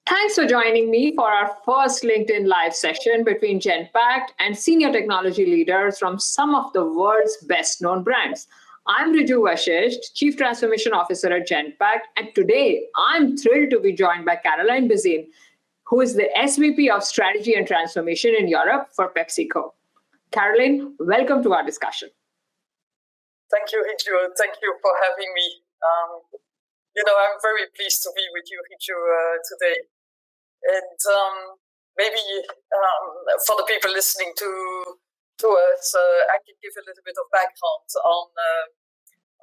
Thanks for joining me for our first LinkedIn Live session between Genpact and senior technology leaders from some of the world's best-known brands. I'm Riju Vashisht, Chief Transformation Officer at Genpact, and today I'm thrilled to be joined by Caroline Basyn, who is the SVP of Strategy and Transformation in Europe for PepsiCo. Caroline, welcome to our discussion. Thank you, Riju. Thank you for having me. I'm very pleased to be with you, Riju, today. And maybe for the people listening to us, I can give a little bit of background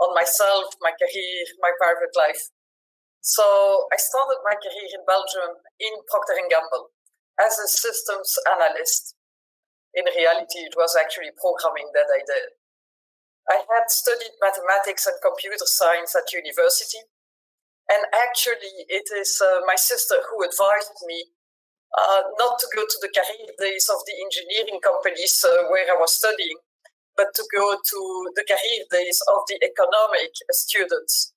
on myself, my career, my private life. So I started my career in Belgium in Procter & Gamble as a systems analyst. In reality, it was actually programming that I did. I had studied mathematics and computer science at university. And actually, it is my sister who advised me not to go to the career days of the engineering companies where I was studying, but to go to the career days of the economic students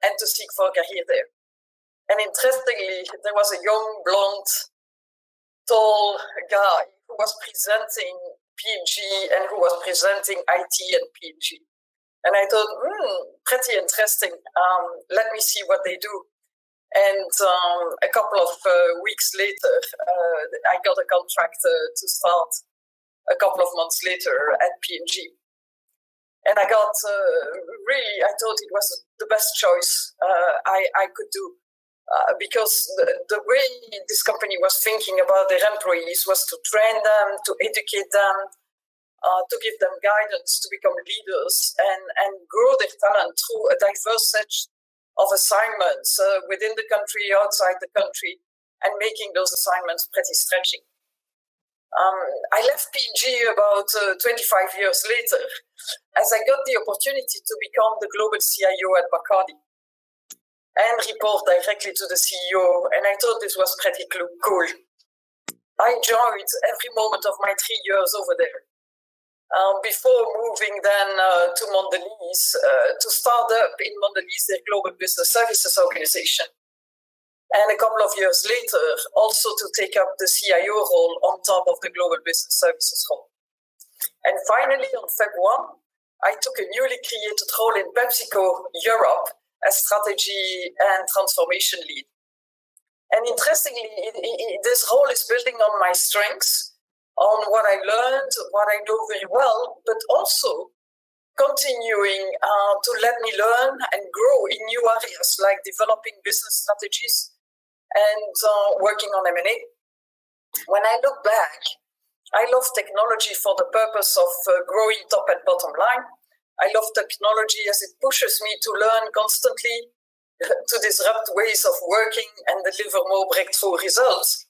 and to seek for a career there. And interestingly, there was a young, blonde, tall guy who was presenting P&G and who was presenting IT and P&G. And I thought, pretty interesting. Let me see what they do. And a couple of weeks later, I got a contract to start a couple of months later at P&G. And I got I thought it was the best choice I could do. Because the way this company was thinking about their employees was to train them, to educate them, to give them guidance to become leaders and grow their talent through a diverse set of assignments within the country, outside the country, and making those assignments pretty stretching. I left P&G about 25 years later as I got the opportunity to become the global CIO at Bacardi and report directly to the CEO, and I thought this was pretty cool. I enjoyed every moment of my 3 years over there. Before moving then to Mondelez, to start up in Mondelez their Global Business Services organization. And a couple of years later, also to take up the CIO role on top of the Global Business Services role. And finally, on February 1, I took a newly created role in PepsiCo Europe as Strategy and Transformation Lead. And interestingly, this role is building on my strengths, on what I learned, what I know very well, but also continuing to let me learn and grow in new areas like developing business strategies and working on M&A. When I look back, I love technology for the purpose of growing top and bottom line. I love technology as it pushes me to learn constantly, to disrupt ways of working and deliver more breakthrough results.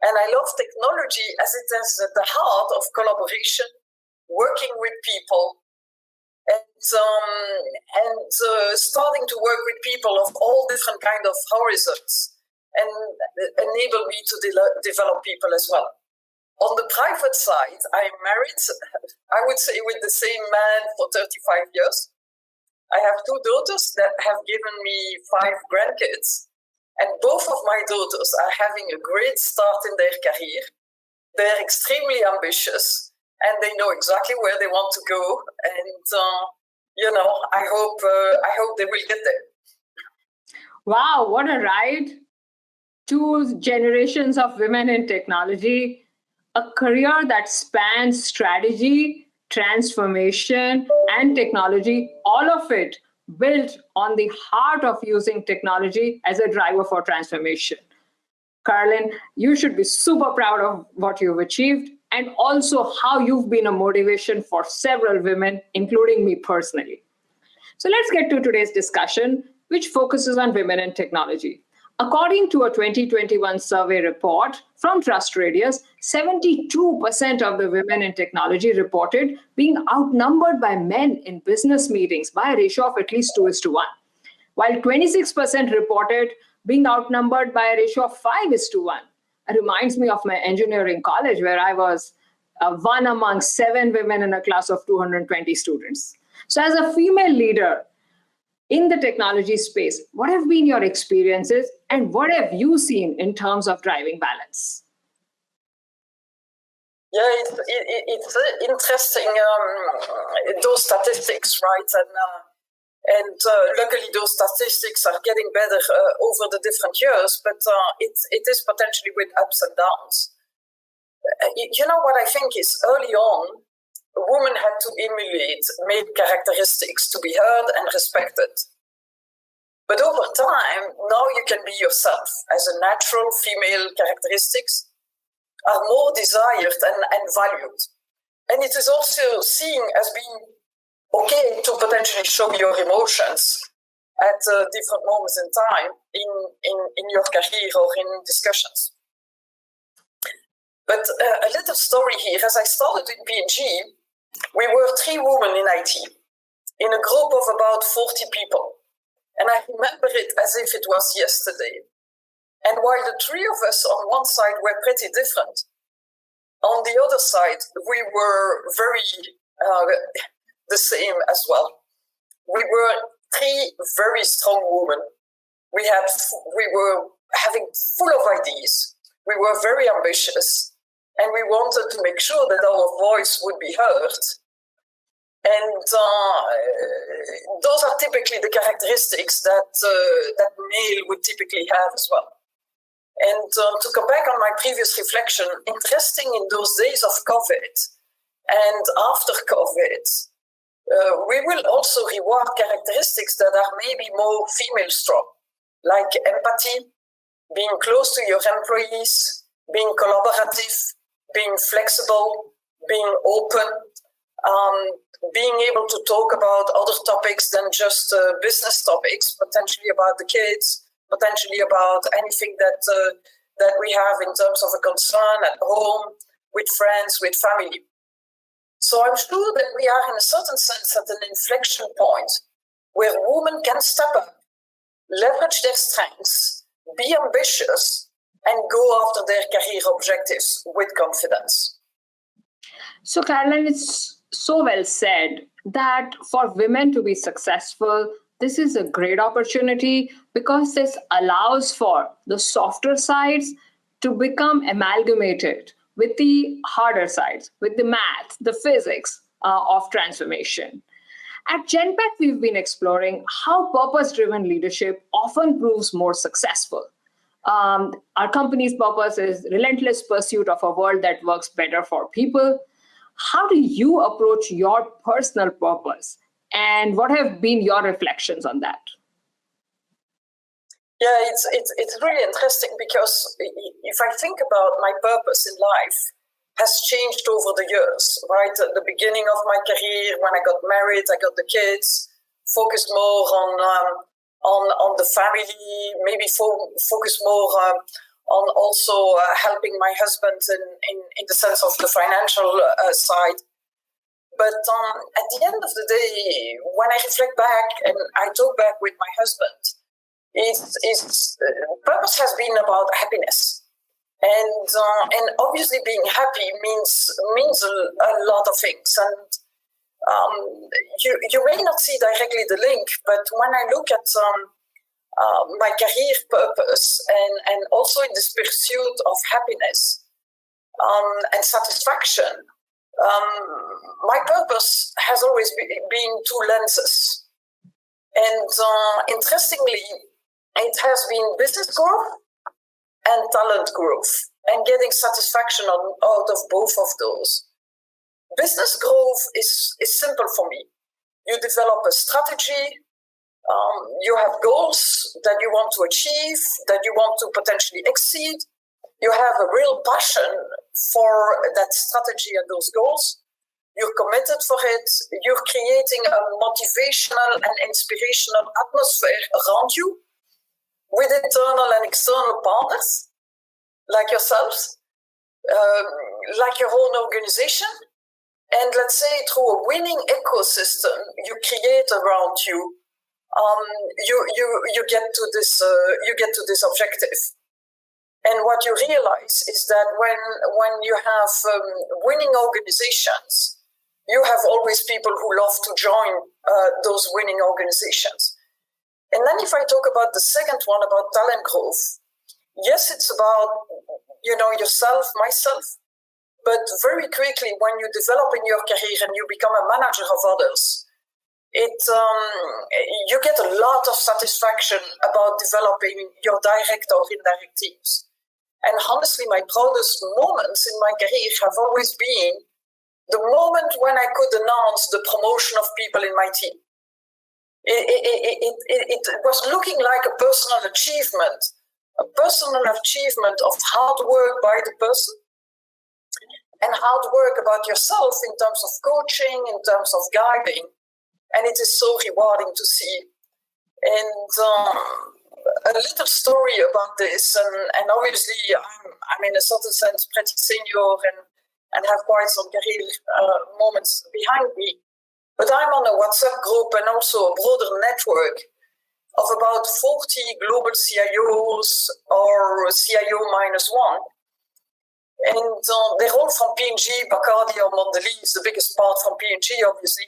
And I love technology as it is at the heart of collaboration, working with people, and starting to work with people of all different kinds of horizons and enable me to develop people as well. On the private side, I'm married, I would say, with the same man for 35 years. I have 2 daughters that have given me 5 grandkids. And both of my daughters are having a great start in their career. They're extremely ambitious, and they know exactly where they want to go. And I hope they will get there. Wow, what a ride! 2 generations of women in technology, a career that spans strategy, transformation, and technology, all of it built on the heart of using technology as a driver for transformation. Caroline, you should be super proud of what you've achieved and also how you've been a motivation for several women, including me personally. So let's get to today's discussion, which focuses on women in technology. According to a 2021 survey report from Trust Radius, 72% of the women in technology reported being outnumbered by men in business meetings by a ratio of at least 2:1, while 26% reported being outnumbered by a ratio of 5:1. It reminds me of my engineering college, where I was one among 7 women in a class of 220 students. So as a female leader, in the technology space, what have been your experiences and what have you seen in terms of driving balance? Yeah, it's interesting, those statistics, right? And luckily, those statistics are getting better over the different years, but it is potentially with ups and downs. You know what I think is early on, women had to emulate male characteristics to be heard and respected. But over time, now you can be yourself, as a natural female characteristics are more desired and valued. And it is also seen as being okay to potentially show your emotions at different moments in time in your career or in discussions. But a little story here. As I started in P&G, we were 3 women in IT, in a group of about 40 people. And I remember it as if it was yesterday. And while the 3 of us on one side were pretty different, on the other side, we were very the same as well. We were 3 very strong women. We were having full of ideas. We were very ambitious, and we wanted to make sure that our voice would be heard. And those are typically the characteristics that male would typically have as well. And to come back on my previous reflection, interesting in those days of COVID and after COVID, we will also reward characteristics that are maybe more female strong, like empathy, being close to your employees, being collaborative, being flexible, being open, being able to talk about other topics than just business topics, potentially about the kids, potentially about anything that we have in terms of a concern at home, with friends, with family. So I'm sure that we are in a certain sense at an inflection point where women can step up, leverage their strengths, be ambitious, and go after their career objectives with confidence. So Caroline, it's so well said that for women to be successful, this is a great opportunity because this allows for the softer sides to become amalgamated with the harder sides, with the math, the physics of transformation. At Genpact, we've been exploring how purpose-driven leadership often proves more successful. Our company's purpose is relentless pursuit of a world that works better for people. How do you approach your personal purpose? And what have been your reflections on that? Yeah, it's really interesting because if I think about my purpose in life has changed over the years, right? At the beginning of my career, when I got married, I got the kids, focused more on the family, maybe focus more on also helping my husband in the sense of the financial side. But at the end of the day, when I reflect back and I talk back with my husband, purpose has been about happiness. And obviously being happy means a lot of things. And you may not see directly the link, but when I look at my career purpose and also in this pursuit of happiness and satisfaction, my purpose has always been 2 lenses. And interestingly, it has been business growth and talent growth, and getting satisfaction out of both of those. Business growth is simple for me. You develop a strategy, you have goals that you want to achieve, that you want to potentially exceed. You have a real passion for that strategy and those goals. You're committed for it. You're creating a motivational and inspirational atmosphere around you with internal and external partners like yourselves, like your own organization. And let's say through a winning ecosystem you create around you, you get to this objective. And what you realize is that when you have winning organizations, you have always people who love to join those winning organizations. And then if I talk about the second one, about talent growth, yes, it's about, yourself, myself, but very quickly when you develop in your career and you become a manager of others, you get a lot of satisfaction about developing your direct or indirect teams. And honestly, my proudest moments in my career have always been the moment when I could announce the promotion of people in my team. It was looking like a personal achievement of hard work by the person and hard work about yourself in terms of coaching, in terms of guiding. And it is so rewarding to see. And a little story about this, and obviously I'm in a certain sense pretty senior and have quite some career moments behind me. But I'm on a WhatsApp group and also a broader network of about 40 global CIOs or CIO -1. And they're all from P&G, Bacardi or Mondelez, the biggest part from P&G, obviously.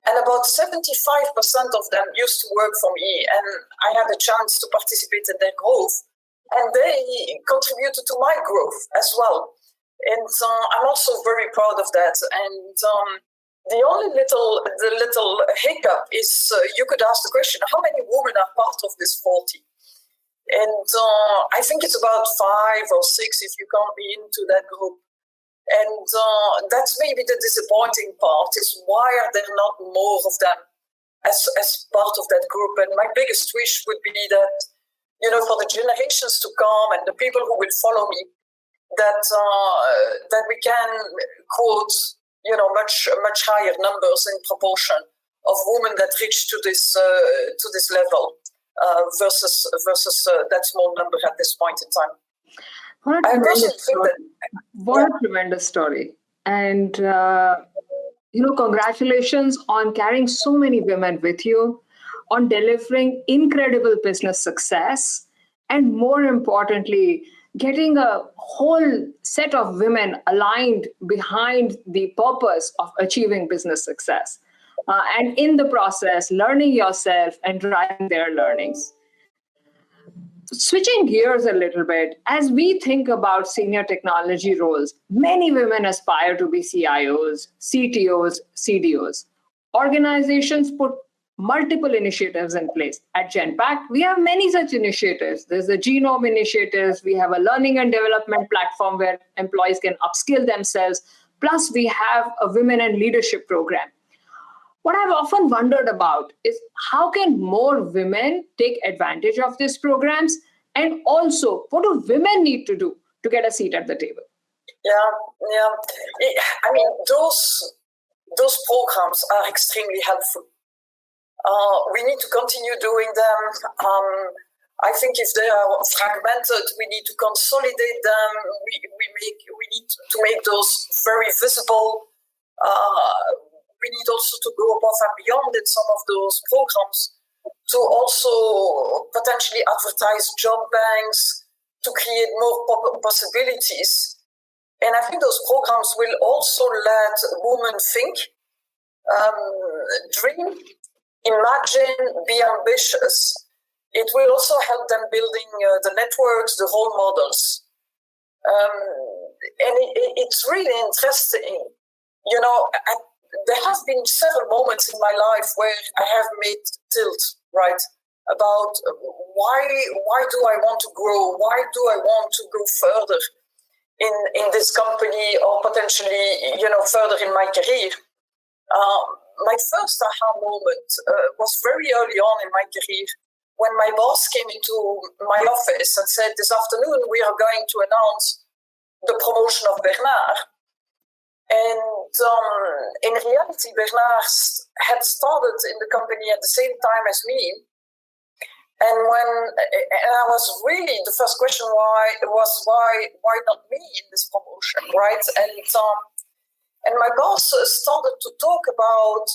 And about 75% of them used to work for me, and I had a chance to participate in their growth. And they contributed to my growth as well. And I'm also very proud of that. And the only little hiccup is you could ask the question, how many women are part of this 40? And I think it's about 5 or 6 if you can't be into that group. And that's maybe the disappointing part, is why are there not more of them as part of that group? And my biggest wish would be that, for the generations to come and the people who will follow me, that we can quote, much higher numbers in proportion of women that reach to this level versus that small number at this point in time. What a tremendous story. And, congratulations on carrying so many women with you, on delivering incredible business success, and more importantly, getting a whole set of women aligned behind the purpose of achieving business success. And in the process, learning yourself and driving their learnings. Switching gears a little bit, as we think about senior technology roles, many women aspire to be CIOs, CTOs, CDOs. Organizations put multiple initiatives in place. At Genpact, we have many such initiatives. There's the Genome initiatives. We have a learning and development platform where employees can upskill themselves. Plus, we have a women in leadership program. What I've often wondered about is how can more women take advantage of these programs? And also, what do women need to do to get a seat at the table? Yeah. I mean, those programs are extremely helpful. We need to continue doing them. I think if they are fragmented, we need to consolidate them. We need to make those very visible. We need also to go above and beyond in some of those programs to also potentially advertise job banks, to create more possibilities. And I think those programs will also let women think, dream, imagine, be ambitious. It will also help them building the networks, the role models. And it's really interesting. There have been several moments in my life where I have made tilt, right, about why do I want to grow? Why do I want to go further in this company or potentially, further in my career? My first aha moment was very early on in my career when my boss came into my office and said, this afternoon we are going to announce the promotion of Bernard. And in reality, Bernard had started in the company at the same time as me. And I was really, the first question why not me in this promotion, right? And my boss started to talk about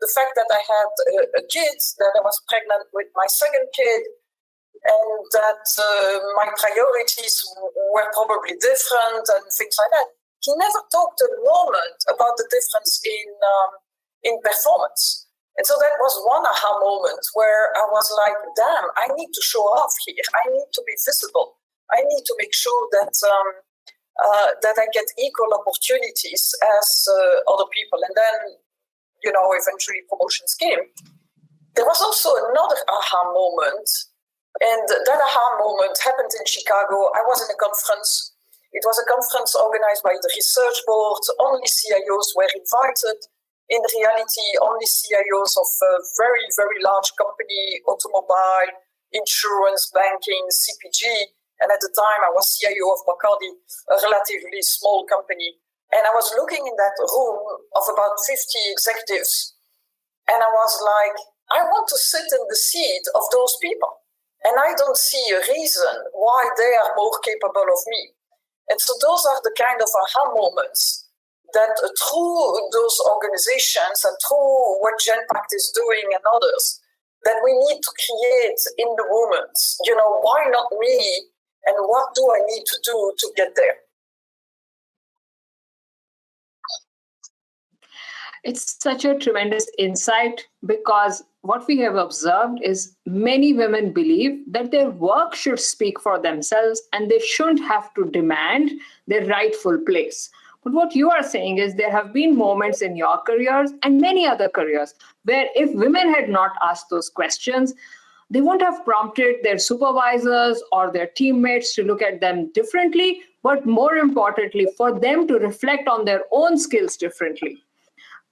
the fact that I had a kid, that I was pregnant with my second kid, and that my priorities were probably different and things like that. He never talked a moment about the difference in performance. And so that was one aha moment where I was like, damn, I need to show off here. I need to be visible. I need to make sure that that I get equal opportunities as other people. And then, eventually promotions came. There was also another aha moment. And that aha moment happened in Chicago. I was in a conference. It was a conference organized by the research board. Only CIOs were invited. In reality, only CIOs of a very, very large company, automobile, insurance, banking, CPG. And at the time, I was CIO of Bacardi, a relatively small company. And I was looking in that room of about 50 executives. And I was like, I want to sit in the seat of those people. And I don't see a reason why they are more capable of me. And so those are the kind of aha moments that through those organizations and through what Genpact is doing and others, that we need to create in the moments. Why not me? And what do I need to do to get there? It's such a tremendous insight, because what we have observed is many women believe that their work should speak for themselves and they shouldn't have to demand their rightful place. But what you are saying is there have been moments in your careers and many other careers where if women had not asked those questions, they won't have prompted their supervisors or their teammates to look at them differently, but more importantly, for them to reflect on their own skills differently.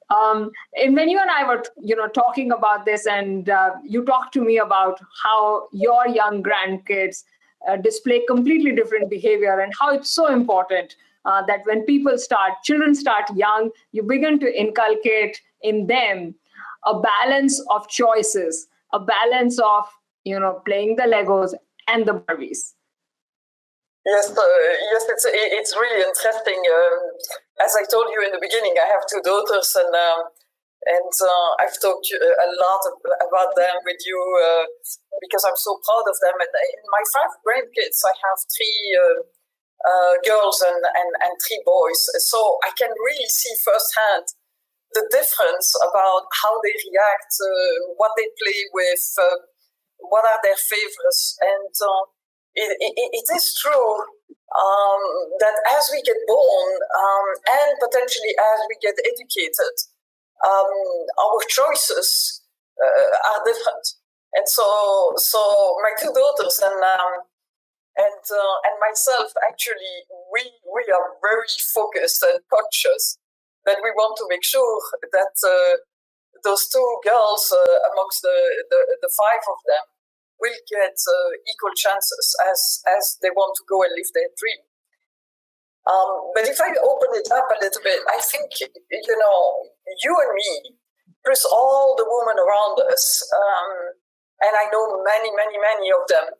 And when you and I were, talking about this, and you talked to me about how your young grandkids display completely different behavior and how it's so important that when children start young, you begin to inculcate in them a balance of choices, a balance of, playing the Legos and the Barbies. Yes, it's really interesting. As I told you in the beginning, I have two daughters, and I've talked a lot about them with you because I'm so proud of them. And in my 5 grandkids, I have 3 girls and 3 boys. So I can really see firsthand the difference about how they react, what they play with, what are their favorites. And it is true that as we get born and potentially as we get educated, our choices are different. And so my 2 daughters and myself, actually, we are very focused and conscious that we want to make sure that those 2 girls amongst the 5 of them will get equal chances as they want to go and live their dream. But if I open it up a little bit, I think, you and me, plus all the women around us, and I know many, many, many of them,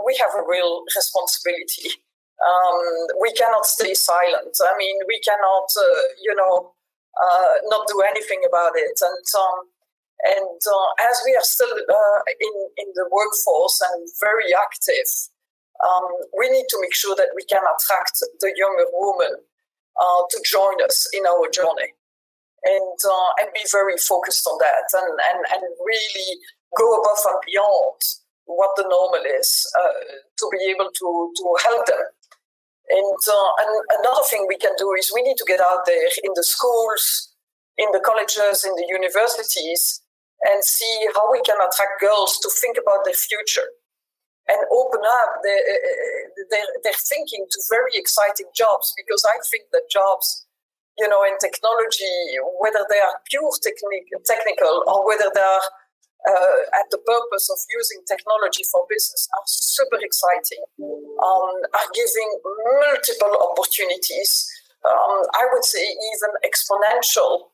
we have a real responsibility. We cannot stay silent. I mean, we cannot, not do anything about it. And as we are still in the workforce and very active, we need to make sure that we can attract the younger women to join us in our journey, and be very focused on that, and really go above and beyond what the normal is to be able to help them. And another thing we can do is we need to get out there in the schools, in the colleges, in the universities, and see how we can attract girls to think about their future and open up their thinking to very exciting jobs. Because I think that jobs, in technology, whether they are pure technical or whether they are at the purpose of using technology for business, are super exciting, are giving multiple opportunities, I would say even exponential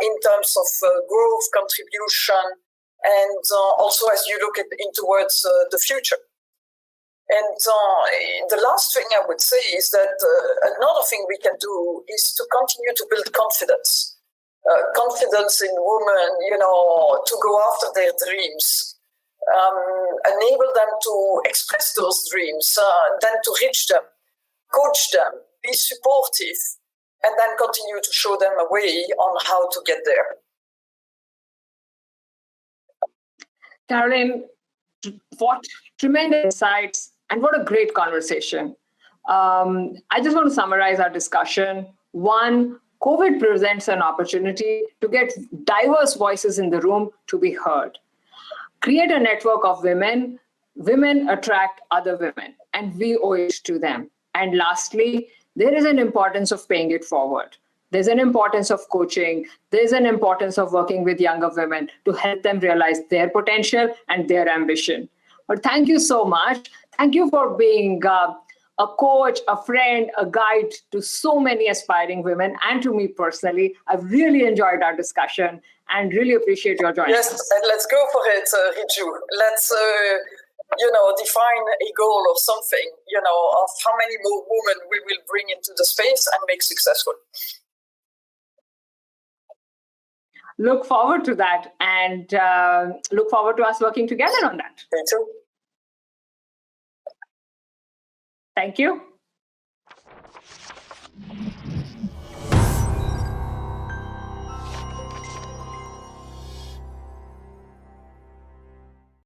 in terms of growth, contribution, and also as you look in towards the future. And the last thing I would say is that another thing we can do is to continue to build confidence. Confidence in women, to go after their dreams, enable them to express those dreams, then to reach them, coach them, be supportive, and then continue to show them a way on how to get there. Caroline, what tremendous insights and what a great conversation. I just want to summarize our discussion. One, COVID presents an opportunity to get diverse voices in the room to be heard. Create a network of women. Women attract other women, and we owe it to them. And lastly, there is an importance of paying it forward. There's an importance of coaching. There's an importance of working with younger women to help them realize their potential and their ambition. But thank you so much. Thank you for being a coach, a friend, a guide to so many aspiring women and to me personally. I've really enjoyed our discussion and really appreciate your joining us. Yes, and let's go for it, Riju. Let's define a goal or something, of how many more women we will bring into the space and make successful. Look forward to that, and look forward to us working together on that. Me too. Thank you.